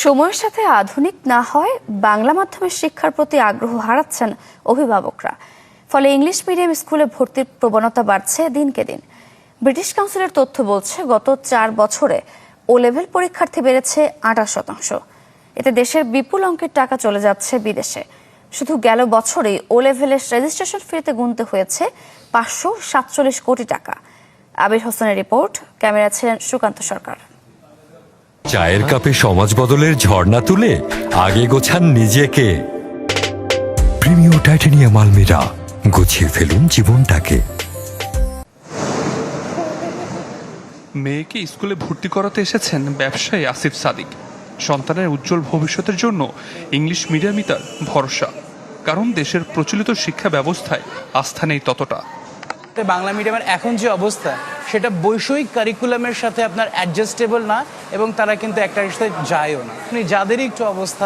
সময়ের সাথে আধুনিক না হয় বাংলা মাধ্যমের শিক্ষার প্রতি আগ্রহ হারাচ্ছেন অভিভাবকরা। ফলে ইংলিশ মিডিয়াম স্কুলে ভর্তির প্রবণতা বাড়ছে দিনকে দিন। ব্রিটিশ কাউন্সিলের তথ্য বলছে গত 4 বছরে ও লেভেল পরীক্ষার্থী বেড়েছে 28%। এতে দেশের বিপুল অঙ্কের টাকা চলে যাচ্ছে বিদেশে। শুধু গেল বছরেই ও লেভেলের রেজিস্ট্রেশন ফিতে গুনতে হয়েছে 547 কোটি টাকা। আবির হোসেনের রিপোর্ট, ক্যামেরা ছিলেন সুকান্ত সরকার। চায়ের কাপে সমাজ বদলের ঝর্ণা তুলে আগে গোছান নিজেকে। প্রিমিয়াম টাইটানিয়াম আলমিরা, গুছিয়ে ফেলুন জীবনটাকে। মেয়েকে স্কুলে ভর্তি করাতে এসেছেন ব্যবসায়ী আসিফ সাদিক। সন্তানের উজ্জ্বল ভবিষ্যতের জন্য ইংলিশ মিডিয়ামই তার ভরসা, কারণ দেশের প্রচলিত শিক্ষা ব্যবস্থায় আস্থা নেই ততটা। বাংলা মিডিয়ামের এখন যে অবস্থা সেটা বৈষয়িক কারিকুলামের সাথে আপনার অ্যাডজাস্টেবল না, এবং তারা কিন্তু একটার সাথে যায়ও না। যাদের একটু অবস্থা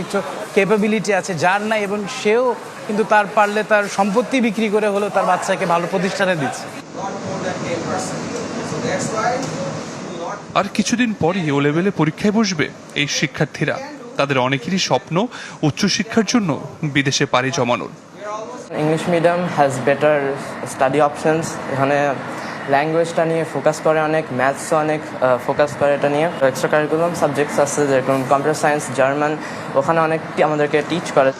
একটু ক্যাপাবিলিটি আছে, যার নাই, এবং সেও কিন্তু তার পারলে তার সম্পত্তি বিক্রি করে হলেও তার বাচ্চাকে ভালো প্রতিষ্ঠানে দিচ্ছে। আর কিছুদিন পরই ও লেভেলে পরীক্ষায় বসবে এই শিক্ষার্থীরা। তাদের অনেকেরই স্বপ্ন উচ্চশিক্ষার জন্য বিদেশে পাড়ি জমানোর। English medium has better study options. এখানে ল্যাঙ্গুয়েজটা নিয়ে ফোকাস করে, অনেক ম্যাথসও অনেক ফোকাস করে এটা নিয়ে। এক্সট্রা কারিকুলাম সাবজেক্টস আছে যেরকম কম্পিউটার সায়েন্স, জার্মান, ওখানে অনেক আমাদেরকে টিচ করে।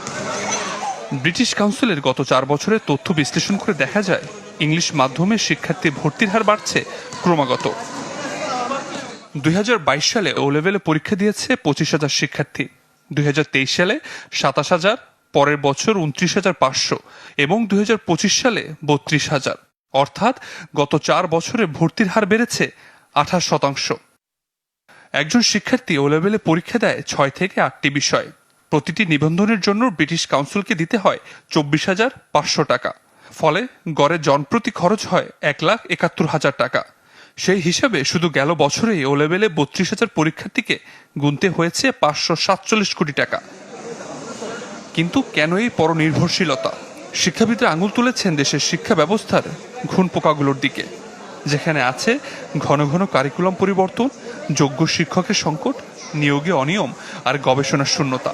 ব্রিটিশ কাউন্সিলের গত 4 বছরের তথ্য বিশ্লেষণ করে দেখা যায় ইংলিশ মাধ্যমে শিক্ষার্থী ভর্তির হার বাড়ছে ক্রমাগত। 2022 সালে ও লেভেলে পরীক্ষা দিয়েছে 25,000 শিক্ষার্থী, 2023 সালে 27,000, পরের বছর 29,500 এবং 2025 সালে 32,000। অর্থাৎ গত 4 বছরে ভর্তির হার বেড়েছে 28%। একজন শিক্ষার্থী ও লেভেলে পরীক্ষা দেয় 6 থেকে 8টি বিষয়। প্রতিটি নিবন্ধনের জন্য ব্রিটিশ কাউন্সিলকে দিতে হয় 24,500 টাকা। ফলে গড়ে জনপ্রতি খরচ হয় 1,71,000 টাকা। সেই হিসাবে শুধু গেল বছরেই ও লেভেলে 32,000 পরীক্ষার্থীকে গুনতে হয়েছে 547 কোটি টাকা। কিন্তু কেন এই পরনির্ভরশীলতা? শিক্ষাবিদরা আঙুল তুলেছেন দেশের শিক্ষা ব্যবস্থার ঘুণ পোকাগুলোর দিকে, যেখানে আছে ঘন ঘন কারিকুলাম পরিবর্তন, যোগ্য শিক্ষকের সংকট, নিয়োগে অনিয়ম আর গবেষণার শূন্যতা।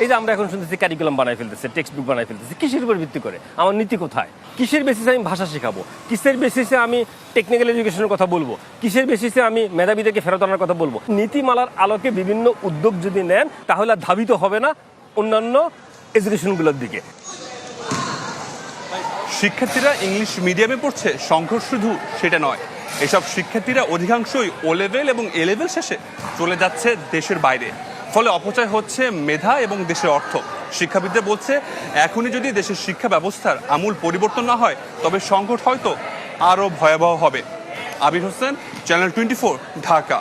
এই যে আমরা এখন শুনতেছি কারিকুলাম বানাই ফেলতেছে, টেক্সট বুক বানাই ফেলতেছে, কিসের উপর ভিত্তি করে? আমার নীতি কোথায়? কিসের বেসিসে আমি ভাষা শেখাবো? কিসের বেসিসে আমি টেকনিক্যাল এডুকেশনের কথা বলবো? কিসের বেসিসে আমি মেধাবীদেরকে ফেরত আনার কথা বলবো? নীতিমালার আলোকে বিভিন্ন উদ্যোগ যদি নেন তাহলে ধাবিত হবে না অন্যান্য এডুকেশনগুলোর দিকে। শিক্ষার্থীরা ইংলিশ মিডিয়ামে পড়ছে, সংঘর্ষ শুধু সেটা নয়, এসব শিক্ষার্থীরা অধিকাংশই ও লেভেল এবং এ লেভেল শেষে চলে যাচ্ছে দেশের বাইরে। ফলে অপচয় হচ্ছে মেধা এবং দেশের অর্থ। শিক্ষাবিদরা বলছে এখনই যদি দেশের শিক্ষা ব্যবস্থার আমূল পরিবর্তন না হয় তবে সংকট হয়তো আরও ভয়াবহ হবে। আবির হোসেন, চ্যানেল 24, ঢাকা।